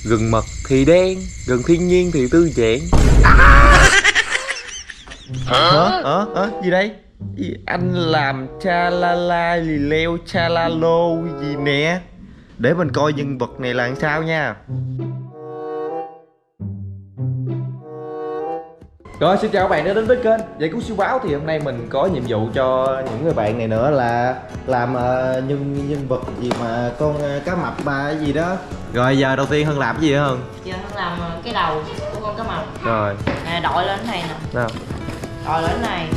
Rừng mật thì đen, rừng thiên nhiên thì tư giãn. Hả? Gì đây? Gì? Anh làm cha la la lì leo cha la lô gì nè. Để mình coi nhân vật này là làm sao nha. Rồi, xin chào các bạn đã đến với kênh Giải Cứu Siêu Báo. Thì hôm nay mình có nhiệm vụ cho những người bạn này nữa là làm nhân vật gì mà con cá mập ba gì đó. Rồi giờ đầu tiên Hân làm cái gì hả Hân? Giờ Hân làm cái đầu của con cá mập. Rồi Nè, đội lên cái này nè. nào. Đội lên cái này.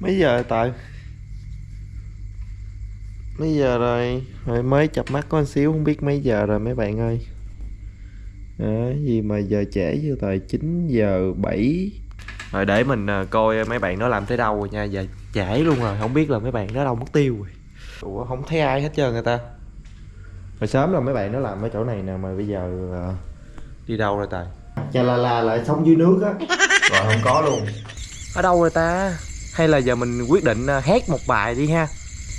Mấy giờ tại mấy giờ rồi? Rồi mới chập mắt có một xíu, không biết mấy giờ rồi mấy bạn ơi. Gì mà giờ trễ như tại 9 giờ 7. Rồi để mình coi mấy bạn nó làm tới đâu rồi nha. Giờ trễ luôn rồi, không biết là mấy bạn nó đâu mất tiêu rồi. Ủa không thấy ai hết trơn người ta. Hồi sớm là mấy bạn nó làm ở chỗ này nè, mà bây giờ đi đâu rồi Tài? Chà là lại sống dưới nước á. Rồi không có luôn. Ở đâu rồi ta? Hay là giờ mình quyết định hát một bài đi ha.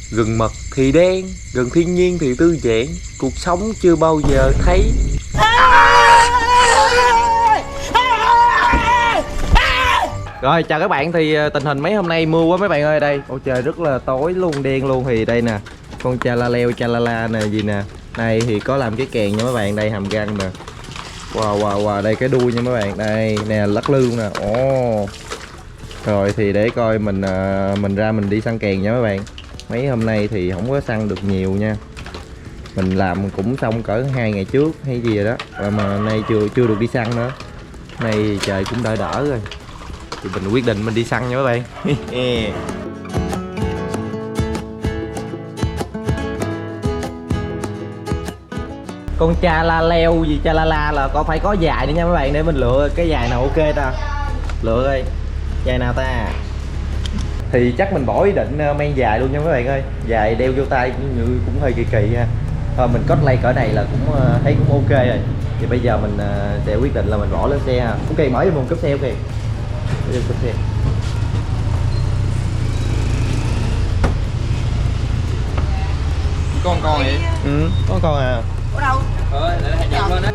Rừng mật thì đen, rừng thiên nhiên thì tư giãn, cuộc sống chưa bao giờ thấy. Rồi chào các bạn, thì tình hình mấy hôm nay mưa quá mấy bạn ơi. Đây ôi trời rất là tối luôn, đen luôn. Thì đây nè, con cha la leo cha la la nè, gì nè. Đây thì có làm cái kèn nha mấy bạn, đây hàm răng nè. Wow, đây cái đuôi nha mấy bạn, đây nè, lắc lư nè. Rồi thì để coi mình ra mình đi săn kèn nha mấy bạn. Mấy hôm nay thì không có săn được nhiều nha. Mình làm cũng xong cỡ 2 ngày trước hay gì rồi đó, mà nay chưa được đi săn nữa. Nay trời cũng đỡ rồi. Thì mình quyết định mình đi săn nha các bạn. Con cha la leo gì cha la la là phải có dài nữa nha mấy bạn, để mình lựa cái dài nào ok ta. Lựa coi dài nào ta. Thì chắc mình bỏ ý định mang dài luôn nha mấy bạn ơi. Dài đeo vô tay cũng hơi kỳ ha. Thôi mình cosplay cỡ này là cũng thấy cũng ok rồi. Thì bây giờ mình sẽ quyết định là mình bỏ lên xe ha. Ok, mở cho mình cốp xe. Ok, mở cho cốp xe. Con vậy? Ừ, có con à. Ở đâu? Để hãy nhập lên đó.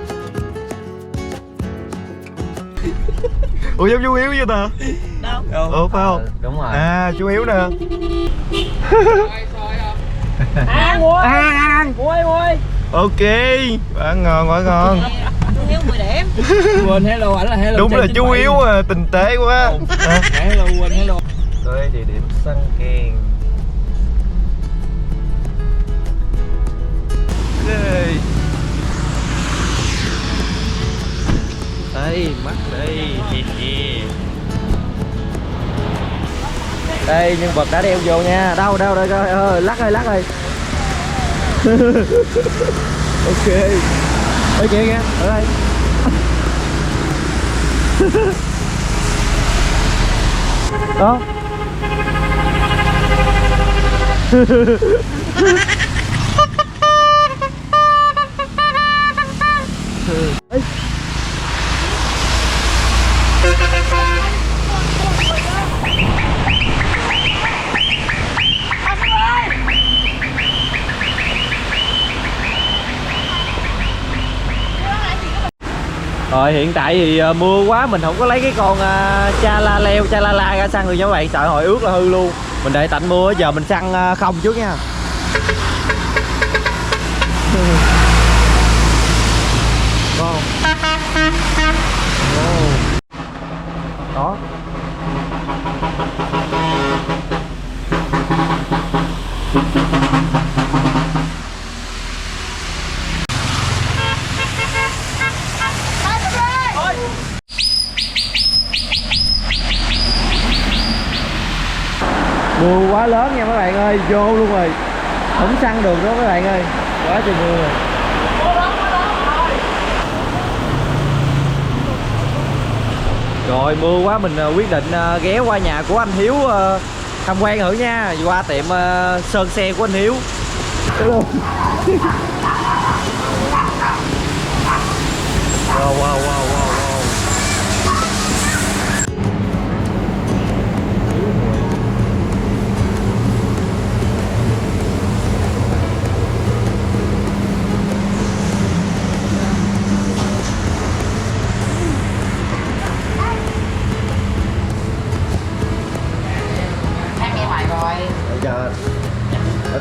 Ủa giống chú Hiếu vậy ta? Đâu? Ủa phải không? Đúng rồi. À chú Hiếu nè. Ăn Mui. Ok, ăn ngon quá ngon. Chú Hiếu 10 điểm. Quên hello, ảnh là hello. Đúng là chú Hiếu tình tế quá. Hello, quên hello. Tới địa điểm săn kèn. Đây. Đây, mắt đây. Đây nhân vật đã đeo vô nha. Đâu coi. Lắc ơi. Ok. Ê kìa, ở đây. Đó. Rồi hiện tại thì mưa quá, mình không có lấy cái con cha la leo cha la la ra săn được nha các bạn, sợ hồi ướt là hư luôn. Mình để tạnh mưa, giờ mình săn không trước nha. Đó. Mưa quá lớn nha các bạn ơi, vô luôn rồi, không săn được đó các bạn ơi, quá trời mưa rồi. Rồi mưa quá mình quyết định ghé qua nhà của anh Hiếu tham quan thử nha, qua tiệm sơn xe của anh Hiếu. Wow.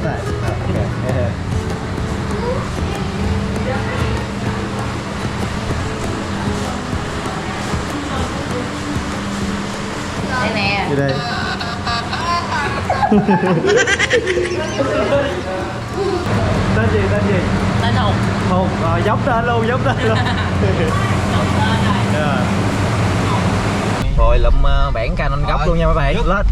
rồi. Ok. Đây nè. Đi đây. Tên gì? Tên Hùng. Hùng, rồi giống tên luôn. Yeah. Rồi lụm bản Canon gốc luôn nha mấy bạn. Lên.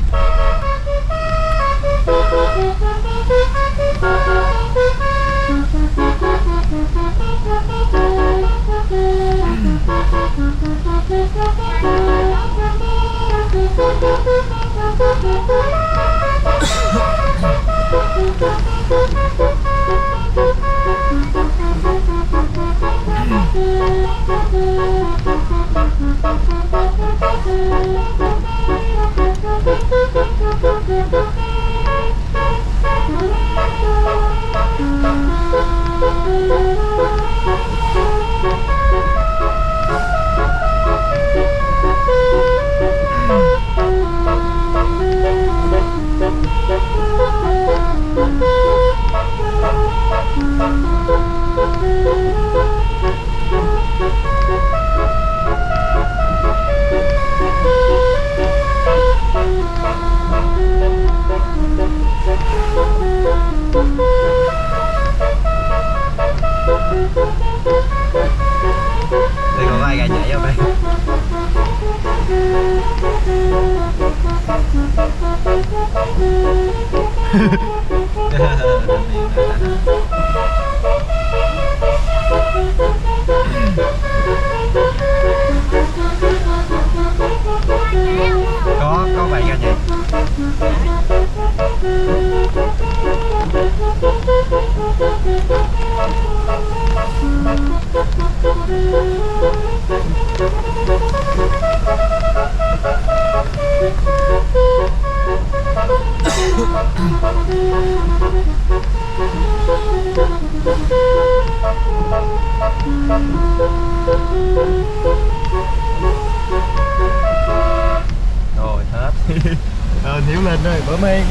Đây có vai gà nhảy không đây? Có vai gà nhảy. Rồi hết. Níu lên rồi, bữa men.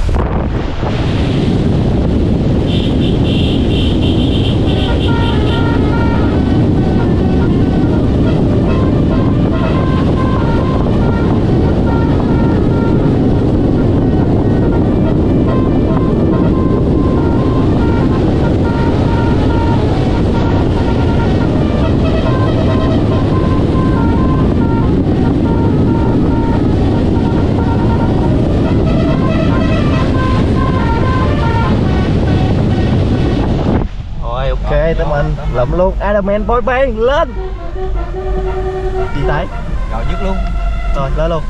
Ok, tới mình lụm luôn Ironman boy band lên. Đi tới rồi dứt luôn. Rồi lên luôn.